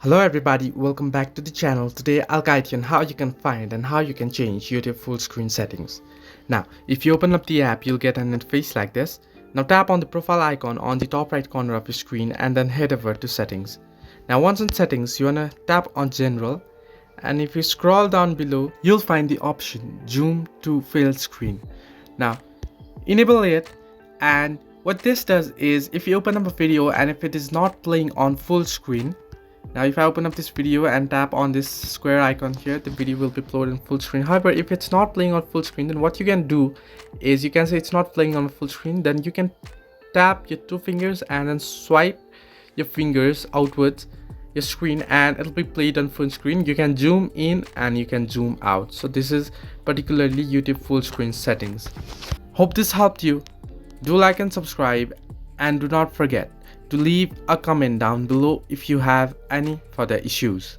Hello everybody, welcome back to the channel. Today I'll guide you on how you can find and how you can change YouTube full screen settings. Now, if you open up the app, you'll get an interface like this. Now tap on the profile icon on the top right corner of your screen and then head over to settings. Now once in settings, you wanna tap on general, and if you scroll down below, you'll find the option zoom to full screen. Now enable it, and what this does is if you open up a video and if it is not playing on full screen. Now if I open up this video and tap on this square icon here, the video will be uploaded in full screen. However, if it's not playing on full screen, then what you can do is you can say it's not playing on full screen. Then you can tap your two fingers and then swipe your fingers outwards your screen and it'll be played on full screen. You can zoom in and you can zoom out. So this is particularly YouTube full screen settings. Hope this helped you. Do like and subscribe, and do not forget to leave a comment down below if you have any further issues.